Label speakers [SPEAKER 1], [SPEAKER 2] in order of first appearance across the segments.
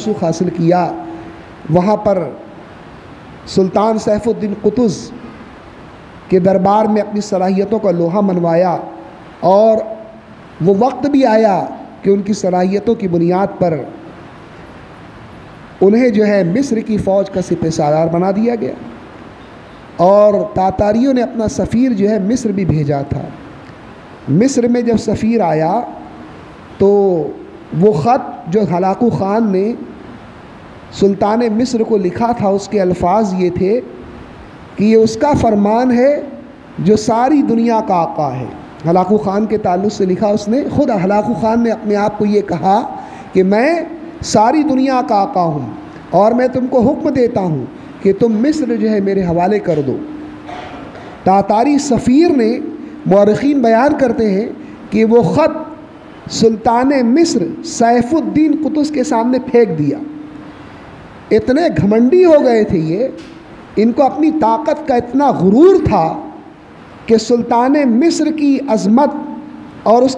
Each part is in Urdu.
[SPEAKER 1] رسوخ حاصل کیا، وہاں پر سلطان سیف الدین قطز کے دربار میں اپنی صلاحیتوں کا لوہا منوایا، اور وہ وقت بھی آیا کہ ان کی صلاحیتوں کی بنیاد پر انہیں جو ہے مصر کی فوج کا سپہ سالار بنا دیا گیا، اور تاتاریوں نے اپنا سفیر جو ہے مصر بھی بھیجا تھا۔ مصر میں جب سفیر آیا تو وہ خط جو ہلاکو خان نے سلطان مصر کو لکھا تھا، اس کے الفاظ یہ تھے کہ یہ اس کا فرمان ہے جو ساری دنیا کا آقا ہے۔ ہلاکو خان کے تعلق سے لکھا اس نے، خود ہلاکو خان نے اپنے آپ کو یہ کہا کہ میں ساری دنیا کا آقا ہوں، اور میں تم کو حکم دیتا ہوں کہ تم مصر جو ہے میرے حوالے کر دو۔ تاتاری سفیر نے، مورخین بیان کرتے ہیں کہ وہ خط سلطان مصر سیف الدین قطز کے سامنے پھینک دیا۔ اتنے گھمنڈی ہو گئے تھے یہ، ان کو اپنی طاقت کا اتنا غرور تھا کہ سلطان مصر کی عظمت اور اس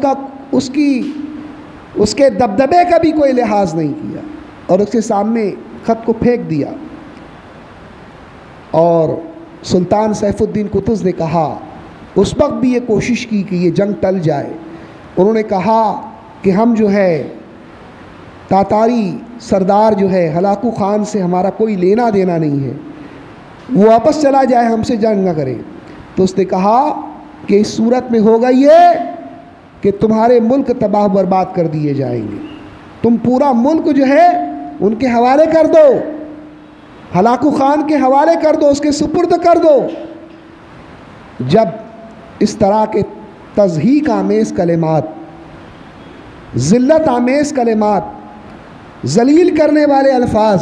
[SPEAKER 1] کے دبدبے کا بھی کوئی لحاظ نہیں کیا، اور اس کے سامنے خط کو پھینک دیا۔ اور سلطان سیف الدین قطز نے کہا، اس وقت بھی یہ کوشش کی کہ یہ جنگ ٹل جائے، انہوں نے کہا کہ ہم جو ہے تاتاری سردار جو ہے ہلاکو خان سے ہمارا کوئی لینا دینا نہیں ہے، وہ واپس چلا جائے، ہم سے جنگ نہ کرے۔ تو اس نے کہا کہ اس صورت میں ہوگا یہ کہ تمہارے ملک تباہ برباد کر دیے جائیں گے، تم پورا ملک جو ہے ان کے حوالے کر دو، ہلاکو خان کے حوالے کر دو، اس کے سپرد کر دو۔ جب اس طرح کے تضحیک آمیز کلمات، ذلت آمیز کلمات، ذلیل کرنے والے الفاظ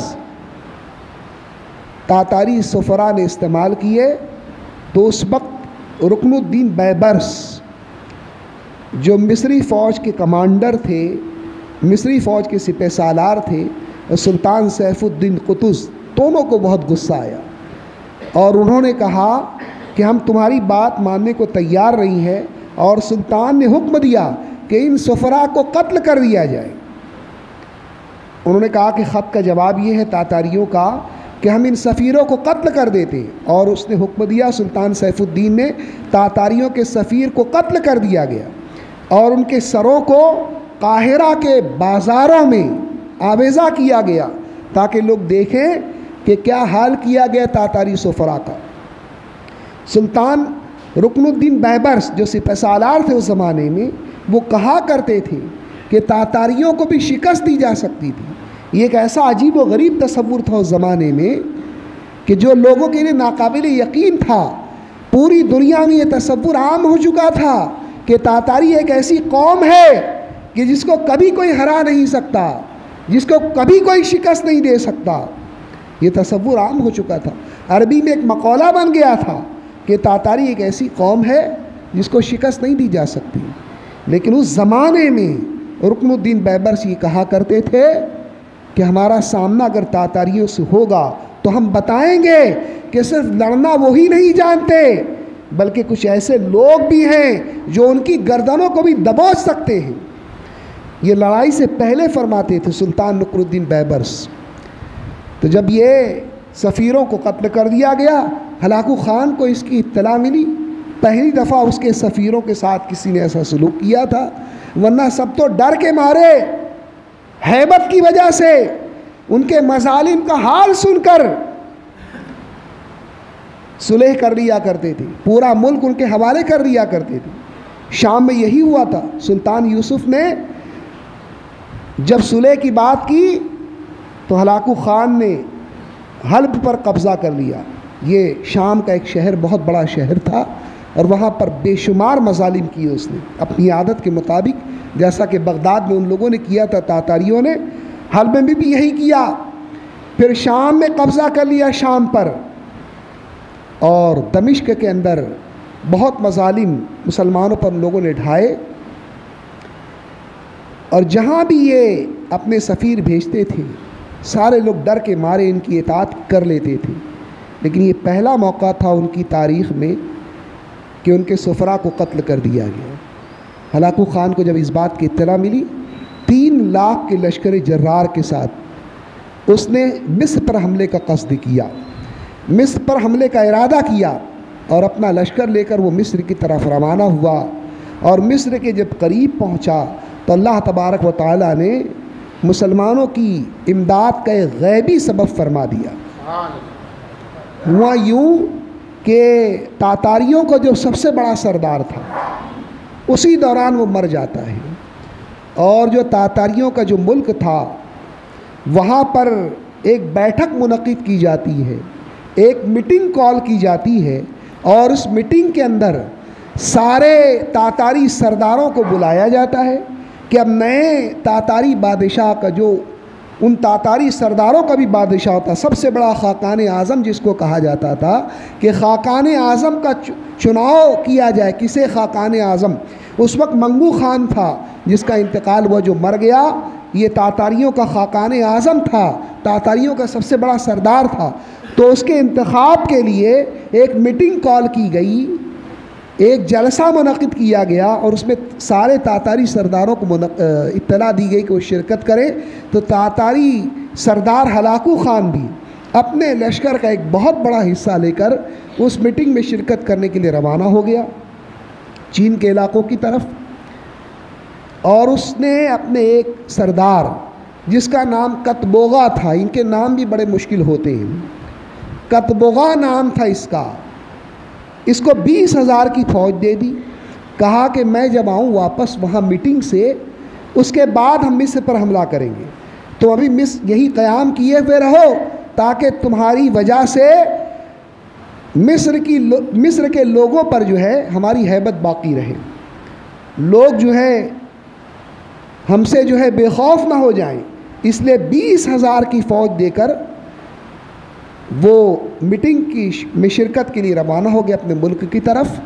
[SPEAKER 1] تاتاری سفراء نے استعمال کیے، تو اس وقت رکن الدین بیبرس جو مصری فوج کے کمانڈر تھے، مصری فوج کے سپہ سالار تھے، اور سلطان سیف الدین قطز، دونوں کو بہت غصہ آیا، اور انہوں نے کہا کہ ہم تمہاری بات ماننے کو تیار نہیں ہے، اور سلطان نے حکم دیا کہ ان سفراء کو قتل کر دیا جائے۔ انہوں نے کہا کہ خط کا جواب یہ ہے تاتاریوں کا کہ ہم ان سفیروں کو قتل کر دیتے، اور اس نے حکم دیا، سلطان سیف الدین نے، تاتاریوں کے سفیر کو قتل کر دیا گیا، اور ان کے سروں کو قاہرہ کے بازاروں میں آویزہ کیا گیا تاکہ لوگ دیکھیں کہ کیا حال کیا گیا تاتاری سفراء کا۔ سلطان رکن الدین بیبرس جو سپہ سالار تھے اس زمانے میں، وہ کہا کرتے تھے کہ تاتاریوں کو بھی شکست دی جا سکتی تھی۔ یہ ایک ایسا عجیب و غریب تصور تھا اس زمانے میں کہ جو لوگوں کے لیے ناقابل یقین تھا۔ پوری دنیا میں یہ تصور عام ہو چکا تھا کہ تاتاری ایک ایسی قوم ہے کہ جس کو کبھی کوئی ہرا نہیں سکتا، جس کو کبھی کوئی شکست نہیں دے سکتا۔ یہ تصور عام ہو چکا تھا، عربی میں ایک مقولہ بن گیا تھا کہ تاتاری ایک ایسی قوم ہے جس کو شکست نہیں دی جا سکتی۔ لیکن اس زمانے میں رکن الدین بیبرس یہ کہا کرتے تھے کہ ہمارا سامنا اگر تاتاریوں سے ہوگا تو ہم بتائیں گے کہ صرف لڑنا وہی نہیں جانتے، بلکہ کچھ ایسے لوگ بھی ہیں جو ان کی گردنوں کو بھی دبوچ سکتے ہیں۔ یہ لڑائی سے پہلے فرماتے تھے سلطان نصر الدین بیبرس۔ تو جب یہ سفیروں کو قتل کر دیا گیا، ہلاکو خان کو اس کی اطلاع ملی، پہلی دفعہ اس کے سفیروں کے ساتھ کسی نے ایسا سلوک کیا تھا، ورنہ سب تو ڈر کے مارے، ہیبت کی وجہ سے، ان کے مظالم کا حال سن کر صلح کر لیا کرتے تھے، پورا ملک ان کے حوالے کر دیا کرتے تھے۔ شام میں یہی ہوا تھا۔ سلطان یوسف نے جب صلح کی بات کی تو ہلاکو خان نے حلب پر قبضہ کر لیا۔ یہ شام کا ایک شہر، بہت بڑا شہر تھا، اور وہاں پر بے شمار مظالم کیے اس نے اپنی عادت کے مطابق، جیسا کہ بغداد میں ان لوگوں نے کیا تھا تاتاریوں نے، حلب میں بھی یہی کیا۔ پھر شام میں قبضہ کر لیا شام پر، اور دمشق کے اندر بہت مظالم مسلمانوں پر لوگوں نے ڈھائے، اور جہاں بھی یہ اپنے سفیر بھیجتے تھے سارے لوگ ڈر کے مارے ان کی اطاعت کر لیتے تھے۔ لیکن یہ پہلا موقع تھا ان کی تاریخ میں کہ ان کے سفراء کو قتل کر دیا گیا۔ ہلاکو خان کو جب اس بات کی اطلاع ملی، 3 لاکھ کے لشکر جرار کے ساتھ اس نے مصر پر حملے کا قصد کیا، مصر پر حملے کا ارادہ کیا اور اپنا لشکر لے کر وہ مصر کی طرف روانہ ہوا، اور مصر کے جب قریب پہنچا تو اللہ تبارک و تعالیٰ نے مسلمانوں کی امداد کا ایک غیبی سبب فرما دیا۔ ہوا یوں کہ تاتاریوں کا جو سب سے بڑا سردار تھا اسی دوران وہ مر جاتا ہے، اور جو تاتاریوں کا جو ملک تھا وہاں پر ایک بیٹھک منعقد کی جاتی ہے، ایک میٹنگ کال کی جاتی ہے، اور اس میٹنگ کے اندر سارے تاتاری سرداروں کو بلایا جاتا ہے کہ اب نئے تاتاری بادشاہ کا جو ان تاتاری سرداروں کا بھی بادشاہ ہوتا، سب سے بڑا خاقان اعظم جس کو کہا جاتا تھا، کہ خاقان اعظم کا چناؤ کیا جائے۔ کسے خاقان اعظم؟ اس وقت منگو خان تھا جس کا انتقال ہوا، جو مر گیا۔ یہ تاتاریوں کا خاقان اعظم تھا، تاتاریوں کا سب سے بڑا سردار تھا۔ تو اس کے انتخاب کے لیے ایک میٹنگ کال کی گئی، ایک جلسہ منعقد کیا گیا، اور اس میں سارے تاتاری سرداروں کو اطلاع دی گئی کہ وہ شرکت کریں۔ تو تاتاری سردار ہلاکو خان بھی اپنے لشکر کا ایک بہت بڑا حصہ لے کر اس میٹنگ میں شرکت کرنے کے لیے روانہ ہو گیا چین کے علاقوں کی طرف، اور اس نے اپنے ایک سردار جس کا نام کتبوغا تھا، ان کے نام بھی بڑے مشکل ہوتے ہیں، کتبوغا نام تھا اس کا، اس کو 20,000 کی فوج دے دی، کہا کہ میں جب آؤں واپس وہاں میٹنگ سے، اس کے بعد ہم مصر پر حملہ کریں گے، تو ابھی یہی قیام کیے ہوئے رہو تاکہ تمہاری وجہ سے مصر کے لوگوں پر جو ہے ہماری ہیبت باقی رہے، لوگ جو ہے ہم سے جو ہے بے خوف نہ ہو جائیں۔ اس لیے 20,000 کی فوج دے کر وہ میٹنگ میں شرکت کے لیے روانہ ہو گیا اپنے ملک کی طرف،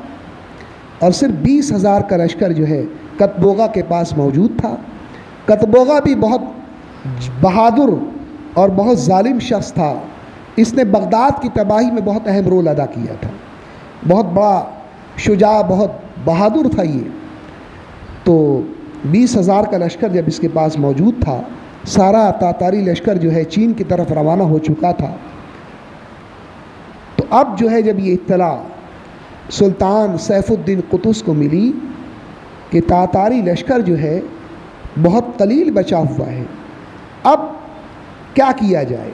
[SPEAKER 1] اور صرف 20,000 کا لشکر جو ہے کتبوغا کے پاس موجود تھا۔ کتبوغا بھی بہت بہادر اور بہت ظالم شخص تھا، اس نے بغداد کی تباہی میں بہت اہم رول ادا کیا تھا، بہت بڑا شجاع، بہت بہادر تھا یہ۔ تو 20,000 کا لشکر جب اس کے پاس موجود تھا، سارا تاتاری لشکر جو ہے چین کی طرف روانہ ہو چکا تھا، تو اب جو ہے جب یہ اطلاع سلطان سیف الدین قطز کو ملی کہ تاتاری لشکر جو ہے بہت قلیل بچا ہوا ہے، اب کیا کیا جائے؟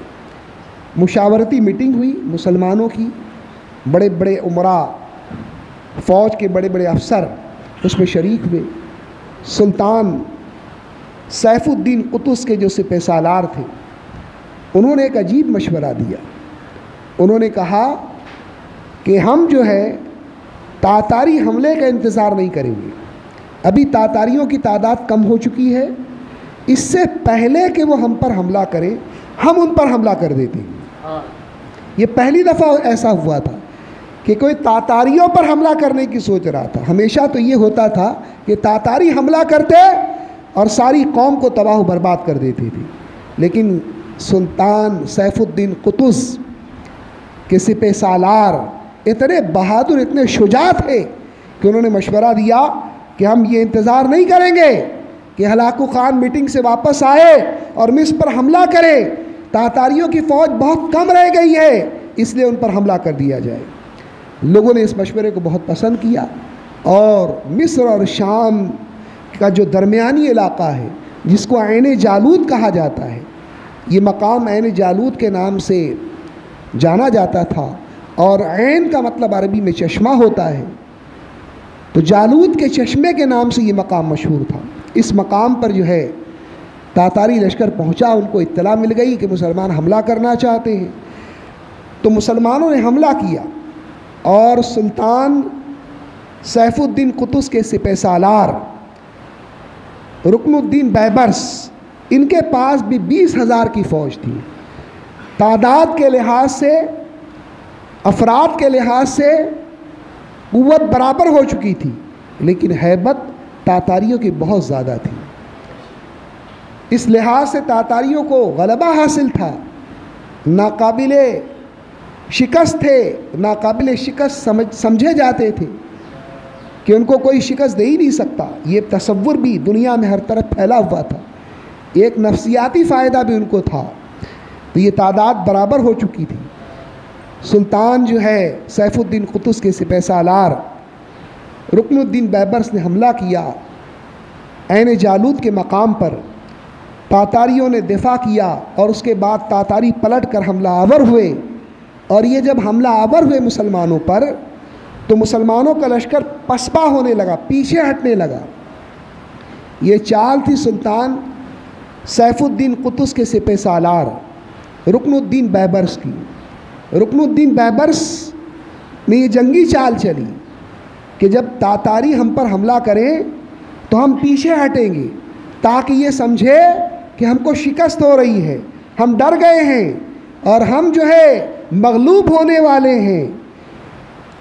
[SPEAKER 1] مشاورتی میٹنگ ہوئی مسلمانوں کی، بڑے بڑے امراء، فوج کے بڑے بڑے افسر اس میں شریک ہوئے۔ سلطان سیف الدین قطز کے جو سپہ سالار تھے انہوں نے ایک عجیب مشورہ دیا، انہوں نے کہا کہ ہم جو ہے تاتاری حملے کا انتظار نہیں کریں گے، ابھی تاتاریوں کی تعداد کم ہو چکی ہے، اس سے پہلے کہ وہ ہم پر حملہ کریں ہم ان پر حملہ کر دیتے ہیں۔ یہ پہلی دفعہ ایسا ہوا تھا کہ کوئی تاتاریوں پر حملہ کرنے کی سوچ رہا تھا، ہمیشہ تو یہ ہوتا تھا کہ تاتاری حملہ کرتے اور ساری قوم کو تباہ و برباد کر دیتے تھے، لیکن سلطان سیف الدین قطز کے سپہ سالار اتنے بہادر، اتنے شجاع تھے کہ انہوں نے مشورہ دیا کہ ہم یہ انتظار نہیں کریں گے کہ ہلاکو خان میٹنگ سے واپس آئے اور مصر پر حملہ کرے، تاتاریوں کی فوج بہت کم رہ گئی ہے، اس لیے ان پر حملہ کر دیا جائے۔ لوگوں نے اس مشورے کو بہت پسند کیا، اور مصر اور شام کا جو درمیانی علاقہ ہے جس کو عین جالوت کہا جاتا ہے، یہ مقام عین جالوت کے نام سے جانا جاتا تھا، اور عین کا مطلب عربی میں چشمہ ہوتا ہے، تو جالوت کے چشمے کے نام سے یہ مقام مشہور تھا۔ اس مقام پر جو ہے تاتاری لشکر پہنچا، ان کو اطلاع مل گئی کہ مسلمان حملہ کرنا چاہتے ہیں، تو مسلمانوں نے حملہ کیا، اور سلطان سیف الدین قطز کے سپہ سالار رکن الدین بیبرس، ان کے پاس بھی 20,000 کی فوج تھی، تعداد کے لحاظ سے، افراد کے لحاظ سے قوت برابر ہو چکی تھی، لیکن ہیبت تاتاریوں کی بہت زیادہ تھی، اس لحاظ سے تاتاریوں کو غلبہ حاصل تھا، ناقابل شکست تھے، ناقابل شکست سمجھے جاتے تھے کہ ان کو کوئی شکست دے ہی نہیں سکتا، یہ تصور بھی دنیا میں ہر طرف پھیلا ہوا تھا، ایک نفسیاتی فائدہ بھی ان کو تھا۔ تو یہ تعداد برابر ہو چکی تھی۔ سلطان جو ہے سیف الدین قطز کے سپہ سالار رکن الدین بیبرس نے حملہ کیا عین جالوت کے مقام پر۔ تاتاریوں نے دفاع کیا اور اس کے بعد تاتاری پلٹ کر حملہ آور ہوئے، اور یہ جب حملہ آور ہوئے مسلمانوں پر تو مسلمانوں کا لشکر پسپا ہونے لگا، پیچھے ہٹنے لگا۔ یہ چال تھی سلطان سیف الدین قطز کے سپہ سالار رکن الدین بیبرس کی۔ رکن الدین بیبرس نے یہ جنگی چال چلی کہ جب تاتاری ہم پر حملہ کریں تو ہم پیچھے ہٹیں گے، تاکہ یہ سمجھے کہ ہم کو شکست ہو رہی ہے، ہم ڈر گئے ہیں اور ہم جو ہے مغلوب ہونے والے ہیں،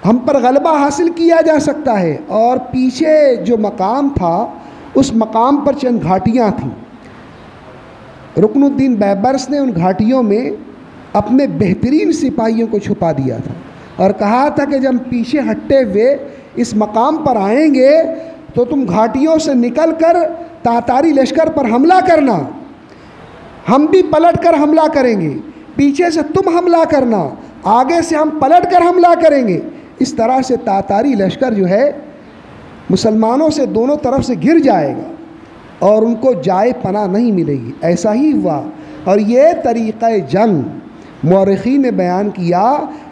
[SPEAKER 1] ہم پر غلبہ حاصل کیا جا سکتا ہے۔ اور پیچھے جو مقام تھا اس مقام پر چند گھاٹیاں تھیں۔ رکن الدین بیبرس نے ان گھاٹیوں میں اپنے بہترین سپاہیوں کو چھپا دیا تھا اور کہا تھا کہ جب پیچھے ہٹتے ہوئے اس مقام پر آئیں گے تو تم گھاٹیوں سے نکل کر تاتاری لشکر پر حملہ کرنا، ہم بھی پلٹ کر حملہ کریں گے، پیچھے سے تم حملہ کرنا، آگے سے ہم پلٹ کر حملہ کریں گے۔ اس طرح سے تاتاری لشکر جو ہے مسلمانوں سے دونوں طرف سے گھر جائے گا اور ان کو جائے پناہ نہیں ملے گی۔ ایسا ہی ہوا، اور یہ طریقہ جنگ مورخین نے بیان کیا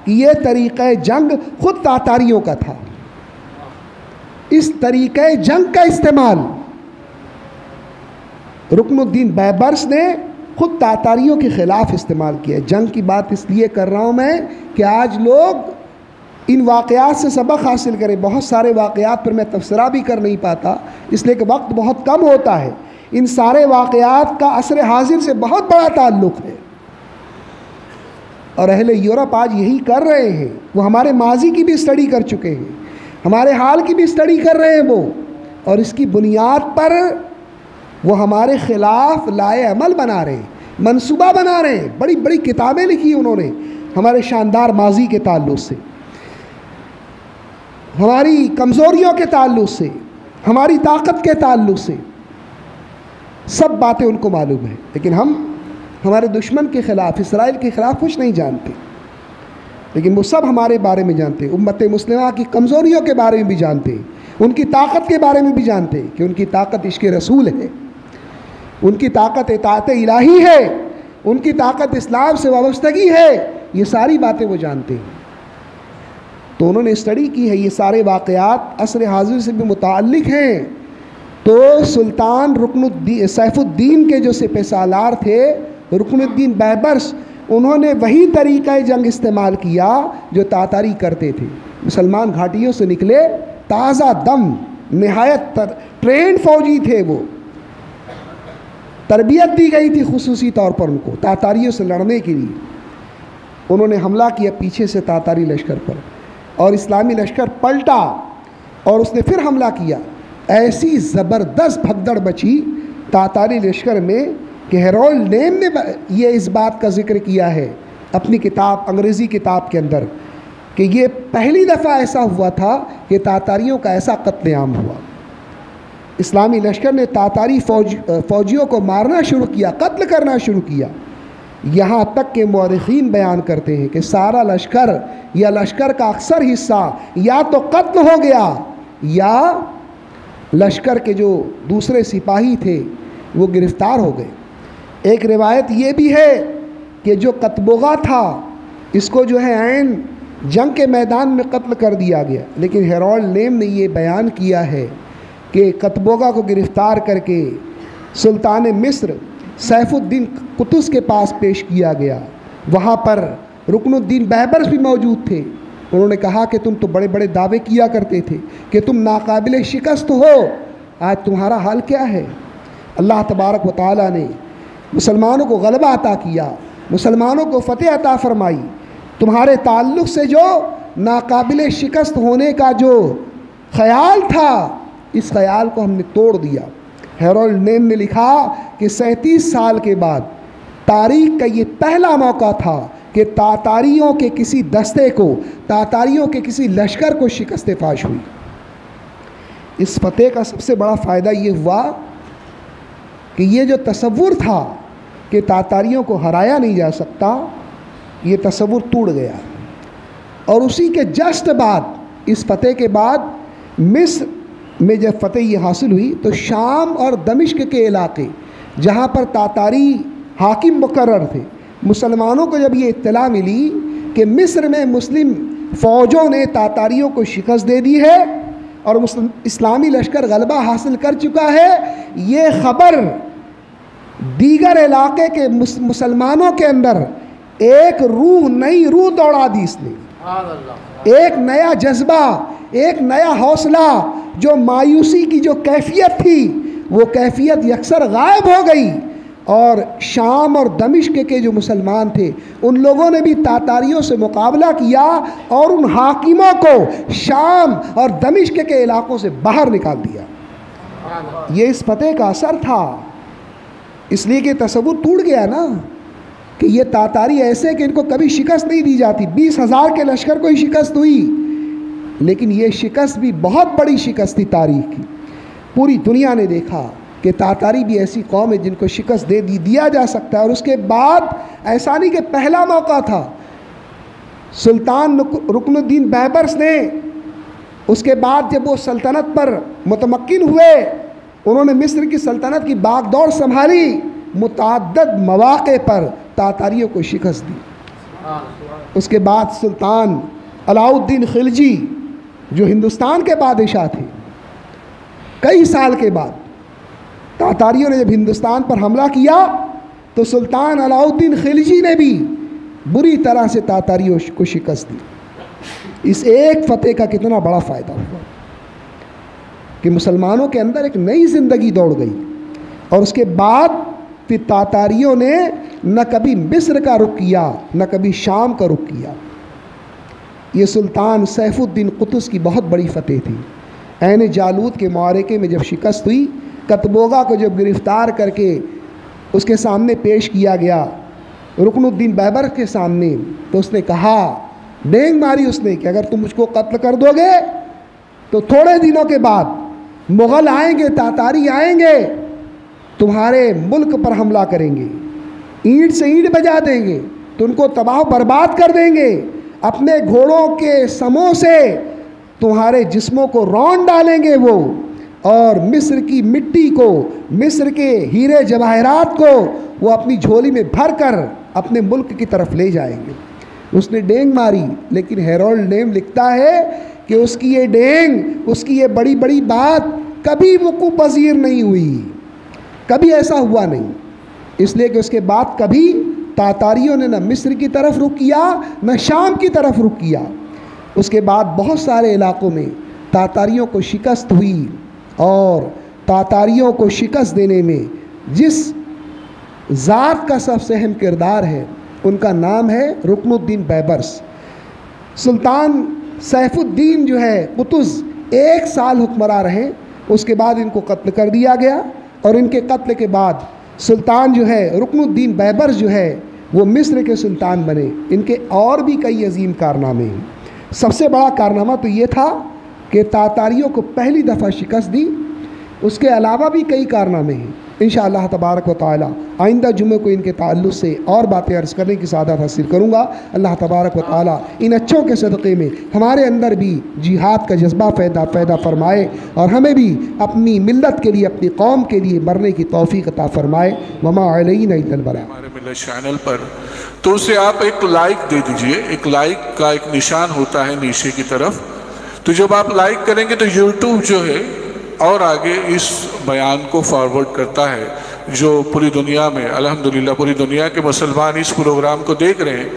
[SPEAKER 1] کہ یہ طریقہ جنگ خود تاتاریوں کا تھا۔ اس طریقہ جنگ کا استعمال رکن الدین بیبرس نے خود تاتاریوں کے خلاف استعمال کیا۔ جنگ کی بات اس لیے کر رہا ہوں میں کہ آج لوگ ان واقعات سے سبق حاصل کریں۔ بہت سارے واقعات پر میں تبصرہ بھی کر نہیں پاتا اس لیے کہ وقت بہت کم ہوتا ہے۔ ان سارے واقعات کا عصر حاضر سے بہت بڑا تعلق ہے، اور اہل یورپ آج یہی کر رہے ہیں۔ وہ ہمارے ماضی کی بھی اسٹڈی کر چکے ہیں، ہمارے حال کی بھی اسٹڈی کر رہے ہیں وہ، اور اس کی بنیاد پر وہ ہمارے خلاف لائے عمل بنا رہے ہیں، منصوبہ بنا رہے ہیں۔ بڑی بڑی کتابیں لکھی انہوں نے ہمارے شاندار ماضی کے تعلق سے، ہماری کمزوریوں کے تعلق سے، ہماری طاقت کے تعلق سے، سب باتیں ان کو معلوم ہیں۔ لیکن ہم ہمارے دشمن کے خلاف، اسرائیل کے خلاف کچھ نہیں جانتے، لیکن وہ سب ہمارے بارے میں جانتے ہیں۔ امت مسلمہ کی کمزوریوں کے بارے میں بھی جانتے ہیں، ان کی طاقت کے بارے میں بھی جانتے ہیں کہ ان کی طاقت عشق رسول ہے، ان کی طاقت اطاعت الہی ہے، ان کی طاقت اسلام سے وابستگی ہے۔ یہ ساری باتیں وہ جانتے ہیں، تو انہوں نے اسٹڈی کی ہے۔ یہ سارے واقعات عصر حاضر سے بھی متعلق ہیں۔ تو سلطان سیف الدین کے جو سپہ سالار تھے رکن الدین بیبرس، انہوں نے وہی طریقہ جنگ استعمال کیا جو تاتاری کرتے تھے۔ مسلمان گھاٹیوں سے نکلے، تازہ دم نہایت ٹرینڈ فوجی تھے، وہ تربیت دی گئی تھی خصوصی طور پر ان کو تاتاریوں سے لڑنے کے لیے۔ انہوں نے حملہ کیا پیچھے سے تاتاری لشکر پر، اور اسلامی لشکر پلٹا اور اس نے پھر حملہ کیا۔ ایسی زبردست بھگدڑ بچی تاتاری لشکر میں کہ ہیرولڈ نیم نے یہ اس بات کا ذکر کیا ہے اپنی کتاب، انگریزی کتاب کے اندر، کہ یہ پہلی دفعہ ایسا ہوا تھا کہ تاتاریوں کا ایسا قتل عام ہوا۔ اسلامی لشکر نے تاتاری فوجیوں کو مارنا شروع کیا، قتل کرنا شروع کیا، یہاں تک کہ مورخین بیان کرتے ہیں کہ سارا لشکر یا لشکر کا اکثر حصہ یا تو قتل ہو گیا یا لشکر کے جو دوسرے سپاہی تھے وہ گرفتار ہو گئے۔ ایک روایت یہ بھی ہے کہ جو قتبوغہ تھا اس کو جو ہے عین جنگ کے میدان میں قتل کر دیا گیا، لیکن ہیرولڈ نیم نے یہ بیان کیا ہے کہ قتبوغہ کو گرفتار کر کے سلطان مصر سیف الدین قطز کے پاس پیش کیا گیا۔ وہاں پر رکن الدین بیبرس بھی موجود تھے۔ انہوں نے کہا کہ تم تو بڑے بڑے دعوے کیا کرتے تھے کہ تم ناقابل شکست ہو، آج تمہارا حال کیا ہے؟ اللہ تبارک و تعالیٰ نے مسلمانوں کو غلبہ عطا کیا، مسلمانوں کو فتح عطا فرمائی۔ تمہارے تعلق سے جو ناقابل شکست ہونے کا جو خیال تھا، اس خیال کو ہم نے توڑ دیا۔ ہیرولڈ نیم نے لکھا کہ 37 سال کے بعد تاریخ کا یہ پہلا موقع تھا کہ تاتاریوں کے کسی دستے کو، تاتاریوں کے کسی لشکر کو شکست فاش ہوئی۔ اس فتح کا سب سے بڑا فائدہ یہ ہوا کہ یہ جو تصور تھا کہ تاتاریوں کو ہرایا نہیں جا سکتا، یہ تصور ٹوٹ گیا۔ اور اسی کے جسٹ بعد، اس فتح کے بعد، مصر میں جب فتح یہ حاصل ہوئی تو شام اور دمشق کے علاقے جہاں پر تاتاری حاکم مقرر تھے، مسلمانوں کو جب یہ اطلاع ملی کہ مصر میں مسلم فوجوں نے تاتاریوں کو شکست دے دی ہے اور اسلامی لشکر غلبہ حاصل کر چکا ہے، یہ خبر دیگر علاقے کے مسلمانوں کے اندر ایک نئی روح دوڑا دی۔ اس نے ایک نیا جذبہ، ایک نیا حوصلہ، جو مایوسی کی جو کیفیت تھی وہ کیفیت یکسر غائب ہو گئی، اور شام اور دمشق کے جو مسلمان تھے ان لوگوں نے بھی تاتاریوں سے مقابلہ کیا اور ان حاکموں کو شام اور دمشق کے علاقوں سے باہر نکال دیا۔ یہ اس فتح کا اثر تھا، اس لیے کہ تصور ٹوٹ گیا نا کہ یہ تاتاری ایسے کہ ان کو کبھی شکست نہیں دی جاتی۔ 20,000 کے لشکر کو ہی شکست ہوئی، لیکن یہ شکست بھی بہت بڑی شکست تھی تاریخ کی۔ پوری دنیا نے دیکھا کہ تاتاری بھی ایسی قوم ہے جن کو شکست دیا جا سکتا ہے۔ اور اس کے بعد ایسا نہیں کہ پہلا موقع تھا، سلطان رکن الدین بیبرس نے اس کے بعد جب وہ سلطنت پر متمکن ہوئے، انہوں نے مصر کی سلطنت کی باغ دوڑ سنبھالی، متعدد مواقع پر تاتاریوں کو شکست دی۔ اس کے بعد سلطان علاؤ الدین خلجی جو ہندوستان کے بادشاہ تھے، کئی سال کے بعد تاتاریوں نے جب ہندوستان پر حملہ کیا تو سلطان علاؤ الدین خلجی نے بھی بری طرح سے تاتاریوں کو شکست دی۔ اس ایک فتح کا کتنا بڑا فائدہ ہوا کہ مسلمانوں کے اندر ایک نئی زندگی دوڑ گئی، اور اس کے بعد پھر تاتاریوں نے نہ کبھی مصر کا رخ کیا نہ کبھی شام کا رخ کیا۔ یہ سلطان سیف الدین قطز کی بہت بڑی فتح تھی۔ عین جالوت کے معرکے میں جب شکست ہوئی، کتبوغا کو جب گرفتار کر کے اس کے سامنے پیش کیا گیا، رکن الدین بیبر کے سامنے، تو اس نے کہا، ڈینگ ماری اس نے کہ اگر تم مجھ کو قتل کر دو گے تو تھوڑے دنوں کے بعد مغل آئیں گے، تاتاری آئیں گے، تمہارے ملک پر حملہ کریں گے، اینٹ سے اینٹ بجا دیں گے، تو ان کو تباہ برباد کر دیں گے، اپنے گھوڑوں کے سموں سے تمہارے جسموں کو رون ڈالیں گے وہ، اور مصر کی مٹی کو، مصر کے ہیرے جواہرات کو وہ اپنی جھولی میں بھر کر اپنے ملک کی طرف لے جائیں گے۔ اس نے ڈینگ ماری، لیکن ہیرولڈ نیم لکھتا ہے کہ اس کی یہ ڈینگ، اس کی یہ بڑی بڑی بات کبھی وقوع پذیر نہیں ہوئی، کبھی ایسا ہوا نہیں، اس لیے کہ اس کے بعد کبھی تاتاریوں نے نہ مصر کی طرف رخ کیا نہ شام کی طرف رخ کیا۔ اس کے بعد بہت سارے علاقوں میں تاتاریوں کو شکست ہوئی، اور تاتاریوں کو شکست دینے میں جس ذات کا سب سے اہم کردار ہے ان کا نام ہے رکن الدین بیبرس۔ سلطان سیف الدین جو ہے قطز 1 سال حکمراں رہے، اس کے بعد ان کو قتل کر دیا گیا، اور ان کے قتل کے بعد سلطان جو ہے رکن الدین بیبرس جو ہے وہ مصر کے سلطان بنے۔ ان کے اور بھی کئی عظیم کارنامے ہیں۔ سب سے بڑا کارنامہ تو یہ تھا کہ تاتاریوں کو پہلی دفعہ شکست دی، اس کے علاوہ بھی کئی کارنامے ہیں۔ انشاءاللہ تبارک و تعالی آئندہ جمعے کو ان کے تعلق سے اور باتیں عرض کرنے کی سعادت حاصل کروں گا۔ اللہ تبارک و تعالی ان اچھوں کے صدقے میں ہمارے اندر بھی جہاد کا جذبہ پیدا فرمائے، اور ہمیں بھی اپنی ملت کے لیے، اپنی قوم کے لیے مرنے کی توفیق عطا فرمائے۔ وما علینا الا البلاغ۔
[SPEAKER 2] ہمارے ملت چینل پر تو اسے آپ ایک لائک دے دیجئے، ایک لائک کا ایک نشان ہوتا ہے نیچے کی طرف، تو جب آپ لائک کریں گے تو یوٹیوب جو ہے اور آگے اس بیان کو فارورڈ کرتا ہے، جو پوری دنیا میں الحمدللہ پوری دنیا کے مسلمان اس پروگرام کو دیکھ رہے ہیں،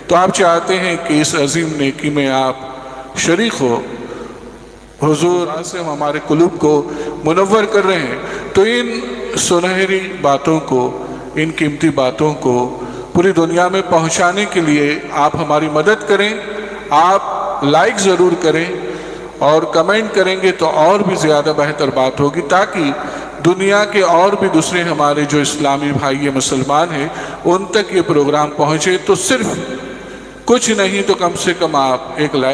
[SPEAKER 2] تو آپ چاہتے ہیں کہ اس عظیم نیکی میں آپ شریک ہو، حضور سے ہمارے قلوب کو منور کر رہے ہیں، تو ان سنہری باتوں کو، ان قیمتی باتوں کو پوری دنیا میں پہنچانے کے لیے آپ ہماری مدد کریں۔ آپ لائک ضرور کریں اور کمنٹ کریں گے تو اور بھی زیادہ بہتر بات ہوگی، تاکہ دنیا کے اور بھی دوسرے ہمارے جو اسلامی بھائی مسلمان ہیں ان تک یہ پروگرام پہنچے۔ تو صرف کچھ نہیں تو کم سے کم آپ ایک لائک